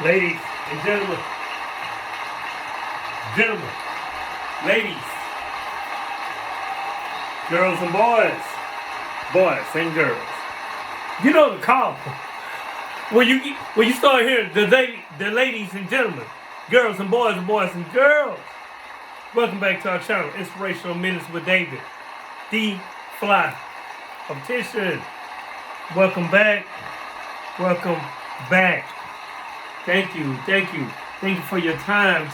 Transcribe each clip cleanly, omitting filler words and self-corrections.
Ladies and gentlemen, ladies, girls and boys and girls. You know the call. When you start hearing the ladies and gentlemen, girls and boys and girls. Welcome back to our channel, Inspirational Minutes with David, the Fly Optician. Welcome back. Welcome back. Thank you for your time.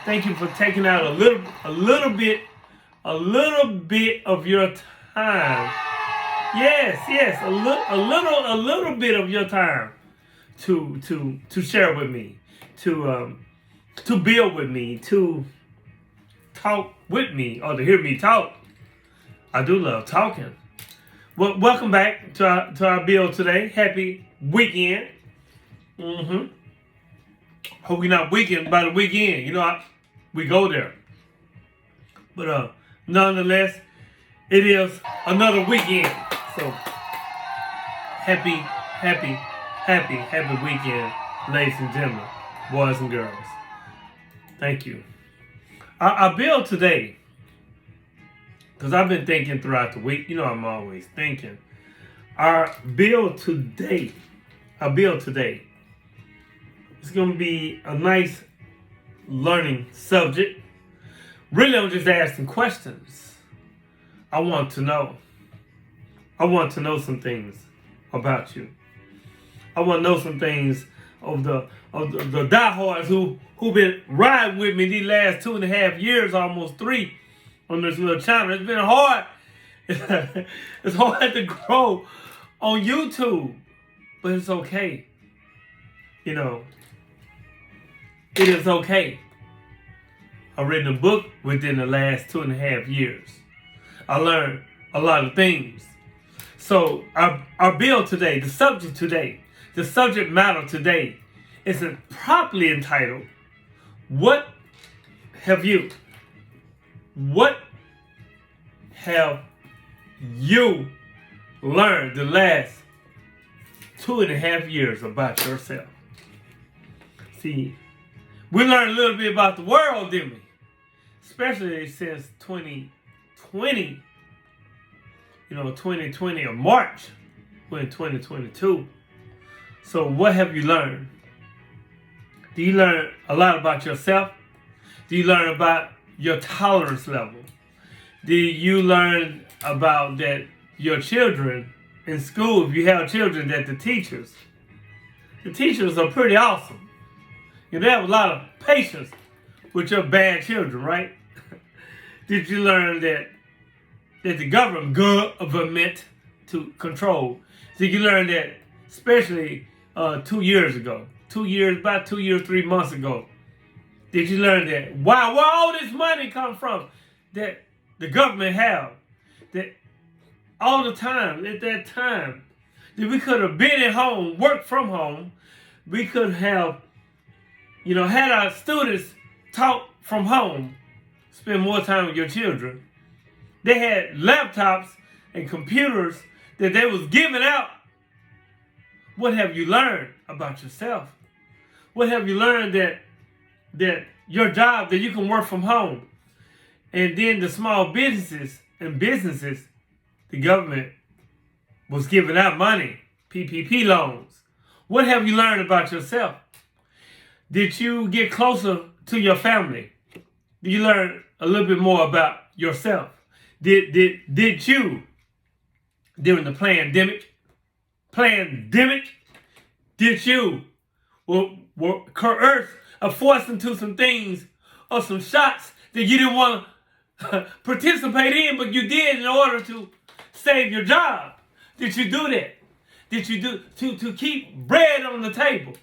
Thank you for taking out a little bit of your time. Yes, a little bit of your time to share with me, to build with me, to talk with me, or to hear me talk. I do love talking. Well, welcome back to our build today. Happy weekend. Hope you're not weekend by the weekend. You know, we go there. But nonetheless, it is another weekend. So happy weekend, ladies and gentlemen, boys and girls. Thank you. Our build today, because I've been thinking throughout the week. You know, I'm always thinking. Our build today it's going to be a nice learning subject. Really, I'm just asking questions. I want to know some things about you. I want to know some things of the diehards who been riding with me these last 2.5 years, almost 3, on this little channel. It's been hard. It's hard to grow on YouTube, but it's okay. You know, it is okay. I've written a book within the last 2.5 years. I learned a lot of things. So our build today, the subject matter today is properly entitled, What have you learned the last 2.5 years about yourself? See, we learned a little bit about the world, didn't we? Especially since 2020. You know, 2020 or March. We're in 2022. So what have you learned? Do you learn a lot about yourself? Do you learn about your tolerance level? Do you learn about that your children in school, if you have children, that the teachers are pretty awesome? You know, they have a lot of patience with your bad children, right? Did you learn that the government to control? Did you learn that, especially 2 years ago, about 2 years, 3 months ago? Did you learn that where all this money come from that the government have? That all the time, at that time, that we could have been at home, worked from home. We could have, had our students taught from home, spend more time with your children. They had laptops and computers that they was giving out. What have you learned about yourself? What have you learned that your job, that you can work from home? And then the small businesses, the government was giving out money, PPP loans. What have you learned about yourself? Did you get closer to your family? Did you learn a little bit more about yourself? Did you, during the pandemic, did you were coerced or forced into some things or some shots that you didn't want to participate in, but you did in order to save your job? Did you do that? Did you do to keep bread on the table?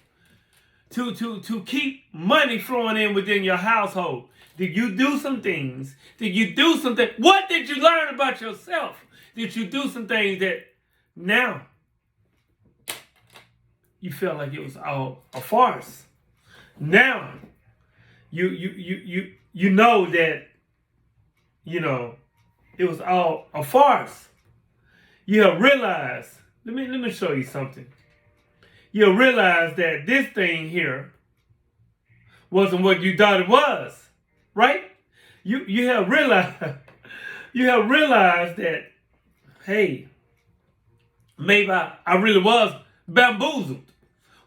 To keep money flowing in within your household? Did you do some things? What did you learn about yourself? Did you do some things that now you felt like it was all a farce? Now you know that it was all a farce. You have realized. Let me show you something. You'll realize that this thing here wasn't what you thought it was, right? You have realized that, hey, maybe I really was bamboozled.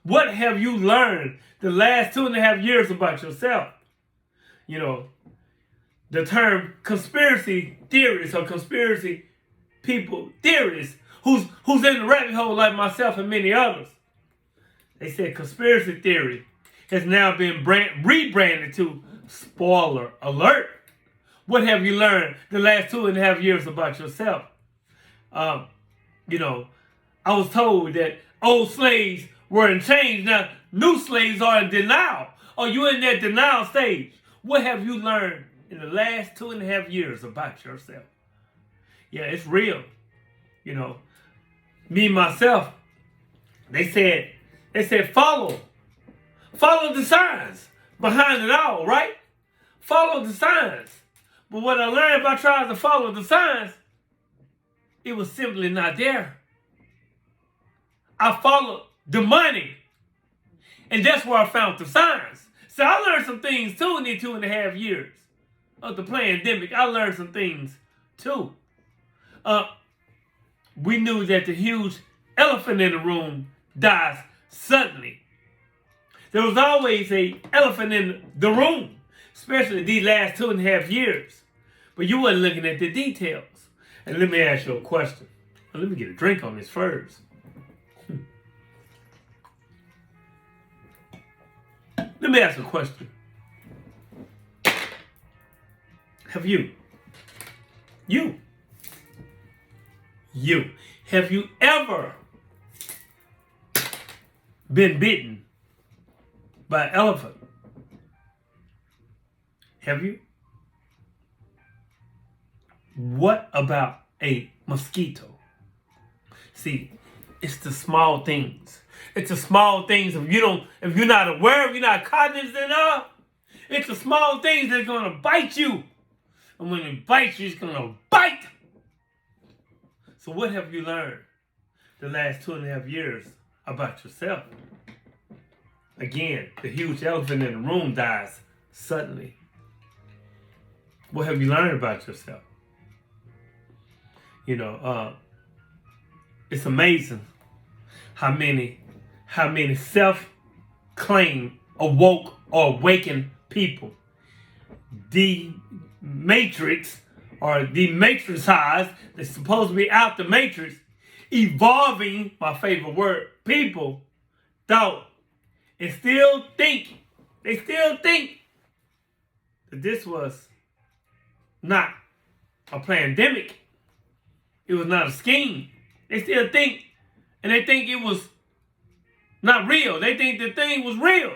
What have you learned the last 2.5 years about yourself? You know, the term conspiracy theorists or conspiracy people, theorists, who's in the rabbit hole like myself and many others. They said conspiracy theory has now been rebranded to spoiler alert. What have you learned the last 2.5 years about yourself? You know, I was told that old slaves were in chains. Now, new slaves are in denial. Are you in that denial stage? What have you learned in the last 2.5 years about yourself? Yeah, it's real. You know, me, myself, they said follow the signs behind it all, right? Follow the signs. But what I learned by trying to follow the signs, it was simply not there. I followed the money. And that's where I found the signs. So I learned some things too in these 2.5 years of the pandemic. I learned some things too. We knew that the huge elephant in the room dies suddenly. There was always an elephant in the room, especially these last 2.5 years. But you weren't looking at the details. And let me ask you a question. Let me get a drink on this first. Let me ask a question. Have you, have you ever been bitten by an elephant? Have you? What about a mosquito? See, it's the small things. It's the small things. If you're not aware, if you're not cognizant of, it's the small things that's gonna bite you. And when it bites you, it's gonna bite. So what have you learned the last 2.5 years about yourself? Again, the huge elephant in the room dies suddenly. What have you learned about yourself? You know, it's amazing how many self-claimed awoke or awakened people matrix or dematrixized, they're supposed to be out the matrix, evolving, my favorite word, people thought and still think, they still think that this was not a pandemic. It was not a scheme. They still think, and they think it was not real. They think the thing was real.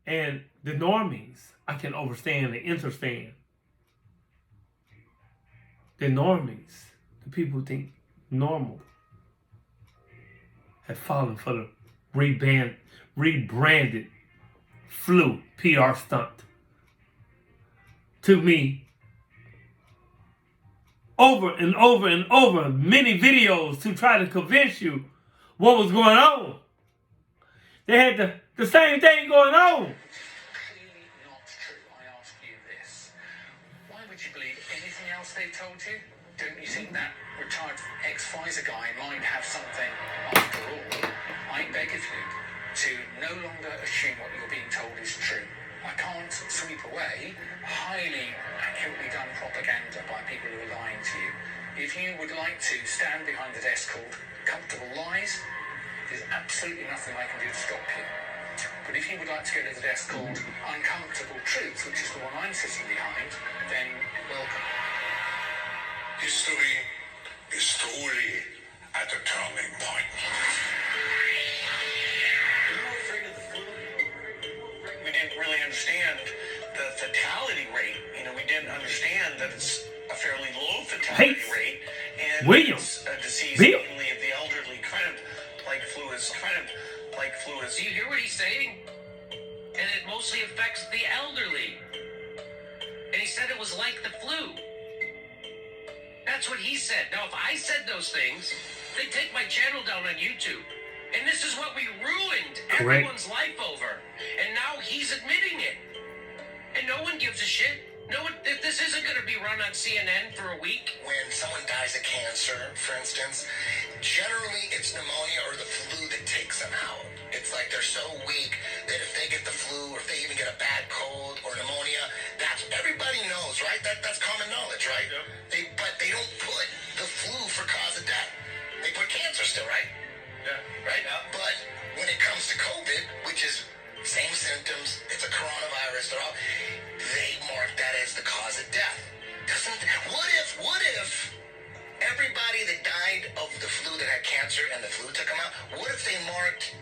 And the normies, I can understand and understand. The normies, the people who think normal, had fallen for the rebranded flu PR stunt. Took me over and over and over many videos to try to convince you what was going on. They had the same thing going on. Clearly not true. I ask you this. Why would you believe anything else they've told you? Don't you think that retired ex-Pfizer guy might have something after all? I beg of you to no longer assume what you're being told is true. I can't sweep away highly accurately done propaganda by people who are lying to you. If you would like to stand behind the desk called comfortable lies, there's absolutely nothing I can do to stop you. But if you would like to go to the desk called uncomfortable truth, which is the one I'm sitting behind, then welcome. History is truly at a turning point. We didn't really understand the fatality rate. You know, we didn't understand that it's a fairly low fatality rate, and it's a disease mainly of the elderly, kind of like flu is. Do you hear what he's saying? And it mostly affects the elderly. And he said it was like the flu. That's what he said. Now, if I said those things, they'd take my channel down on YouTube. And this is what we ruined Correct. everyone's life over. And now he's admitting it. And no one gives a shit. No one, if this isn't going to be run on CNN for a week. When someone dies of cancer, for instance, generally it's pneumonia or the flu that takes them out. It's like they're so weak that if they get the flu or if they even get a bad cold or pneumonia, that's everybody knows, right? That's common knowledge, right? Yep. But they don't put the flu for cause of death. They put cancer still, right? Yeah. Right? But when it comes to COVID, which is same symptoms, it's a coronavirus, they mark that as the cause of death. What if everybody that died of the flu that had cancer and the flu took them out, what if they marked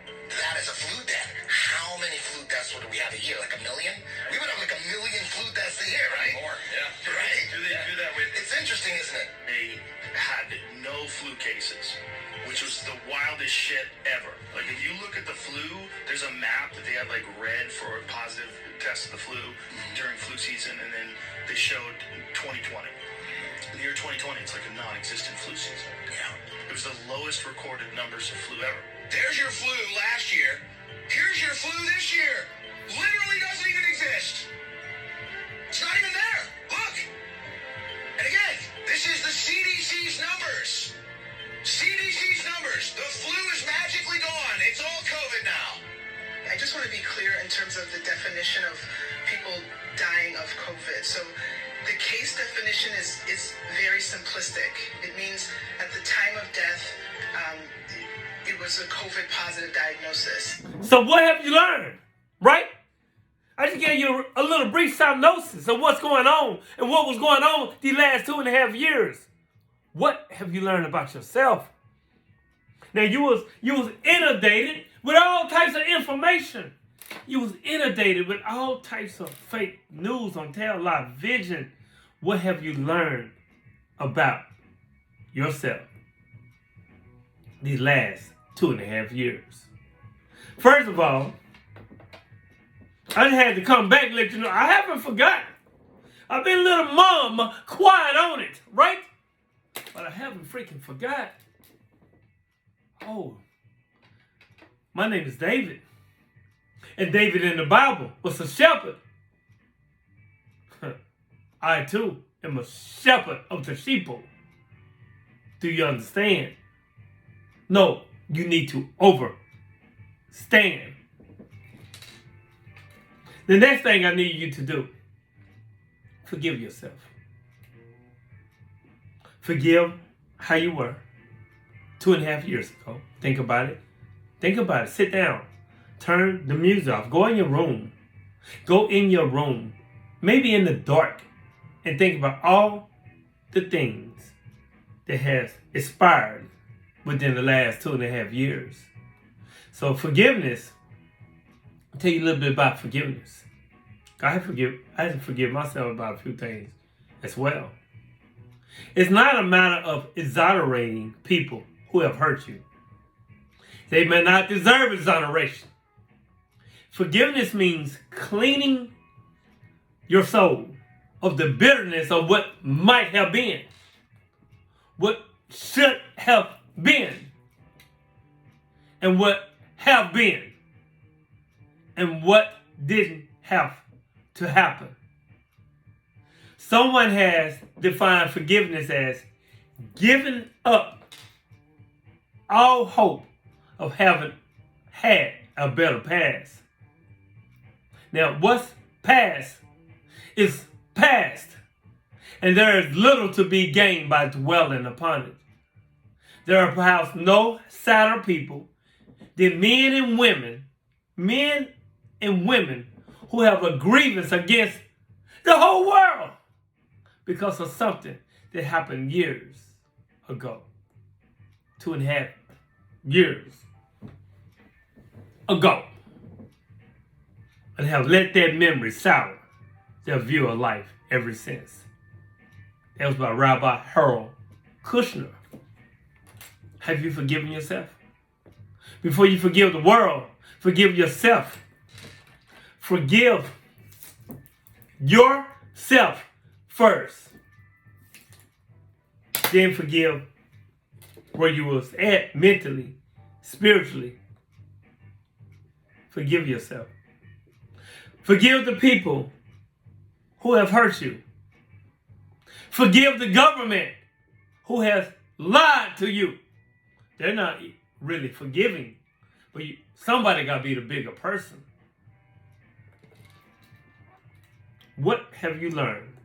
that as a flu death? How many flu deaths would we have a year? Like 1 million? We would have like 1 million flu deaths a year, right? More, yeah. Right? Do they do that with? It's interesting, isn't it? They had no flu cases, which was the wildest shit ever. Like if you look at the flu, there's a map that they had like red for a positive test of the flu during flu season, and then they showed 2020. The year 2020, it's like a non-existent flu season. Yeah. It was the lowest recorded numbers of flu ever. There's your flu last year. Here's your flu this year. Literally doesn't even exist. It's not even there. Look. And again, this is the CDC's numbers. CDC's numbers. The flu is magically gone. It's all COVID now. I just want to be clear in terms of the definition of people dying of COVID. So the case definition is very simplistic. It means at the time of death, it was a COVID positive diagnosis. So what have you learned, right? I just gave you a little brief synopsis of what's going on and what was going on these last 2.5 years. What have you learned about yourself? Now you was inundated with all types of information. You was inundated with all types of fake news on television. What have you learned about yourself these last 2.5 years? First of all, I just had to come back and let you know I haven't forgotten. I've been a little mum, quiet on it, right? But I haven't freaking forgot. Oh, my name is David. And David in the Bible was a shepherd. I too am a shepherd of the sheeple. Do you understand? No, you need to overstand. The next thing I need you to do, forgive yourself. Forgive how you were 2.5 years ago. Think about it. Think about it. Sit down. Turn the music off. Go in your room. Go in your room. Maybe in the dark. And think about all the things that has expired within the last 2.5 years. So forgiveness, I'll tell you a little bit about forgiveness. I had to forgive myself about a few things as well. It's not a matter of exonerating people who have hurt you. They may not deserve exoneration. Forgiveness means cleaning your soul of the bitterness of what might have been, what should have been, and what have been, and what didn't have to happen. Someone has defined forgiveness as giving up all hope of having had a better past. Now, what's past is past, and there is little to be gained by dwelling upon it. There are perhaps no sadder people than men and women who have a grievance against the whole world because of something that happened years ago. 2.5 years ago. And have let that memory sour their view of life ever since. That was by Rabbi Harold Kushner. Have you forgiven yourself? Before you forgive the world, forgive yourself. Forgive yourself first. Then forgive where you was at mentally, spiritually. Forgive yourself. Forgive the people who have hurt you. Forgive the government who has lied to you. They're not really forgiving, but somebody got to be the bigger person. What have you learned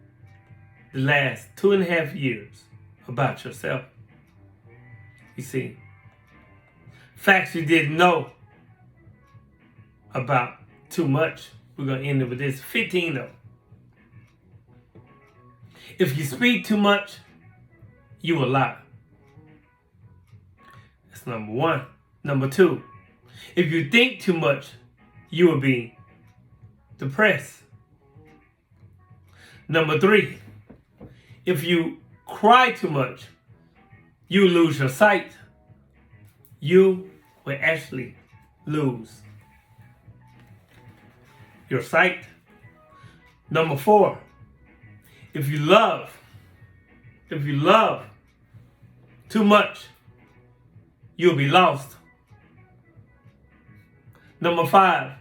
the last 2.5 years about yourself? You see, facts you didn't know about too much. We're going to end it with this. 15 though. If you speak too much, you will lie. That's number 1. Number 2, if you think too much, you will be depressed. Number 3, if you cry too much, you lose your sight. You will actually lose your sight. Number 4, if you love too much, you'll be lost. Number 5,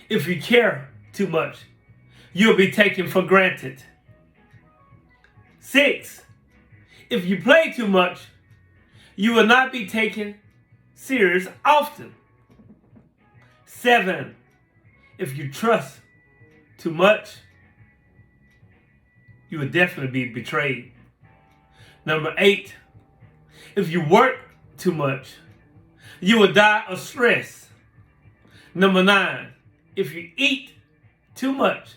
if you care too much, you'll be taken for granted. 6, if you play too much, you will not be taken serious often. 7, if you trust too much, you will definitely be betrayed. Number 8, if you work too much, you will die of stress. Number 9, if you eat too much,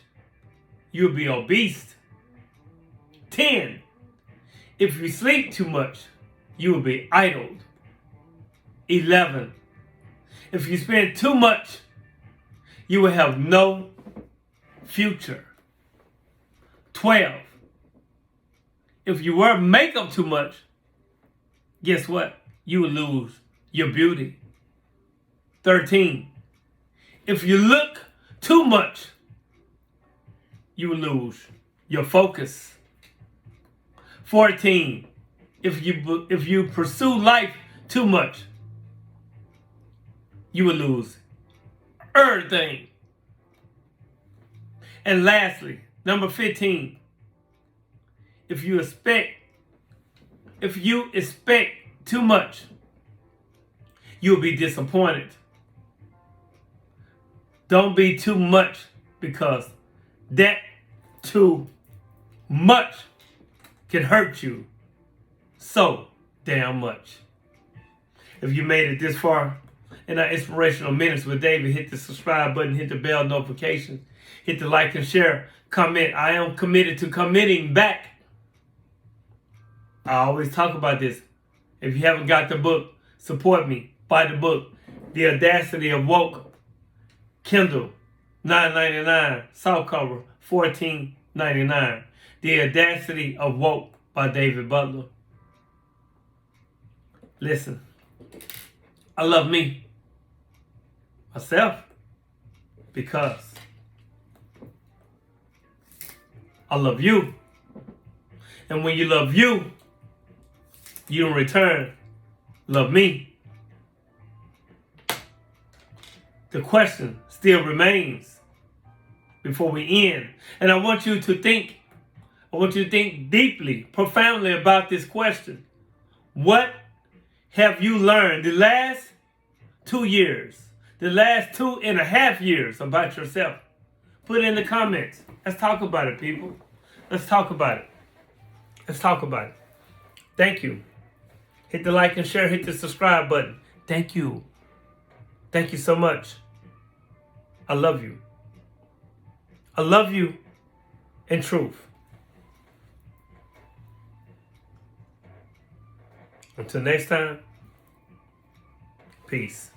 you'll be obese. 10, if you sleep too much, you will be idled. 11, if you spend too much, you will have no future. 12, if you wear makeup too much, guess what? You will lose your beauty. 13, if you look too much, you will lose your focus. 14, if you pursue life too much, you will lose everything. And lastly, number 15, if you expect too much, you'll be disappointed. Don't be too much, because that too much can hurt you so damn much. If you made it this far in our Inspirational Minutes with David, hit the subscribe button, hit the bell notifications, hit the like and share, comment. I am committed to committing back. I always talk about this. If you haven't got the book, support me. Buy the book. The Audacity of Woke. Kindle, $9.99. Softcover, $14.99. The Audacity of Woke by David Butler. Listen, I love me, myself, because I love you. And when you love you, you in return love me. The question still remains before we end. And I want you to think deeply, profoundly about this question. What have you learned the last 2 years, the last 2.5 years about yourself? Put it in the comments. Let's talk about it, people. Let's talk about it. Let's talk about it. Thank you. Hit the like and share. Hit the subscribe button. Thank you. Thank you so much. I love you. I love you in truth. Until next time, peace.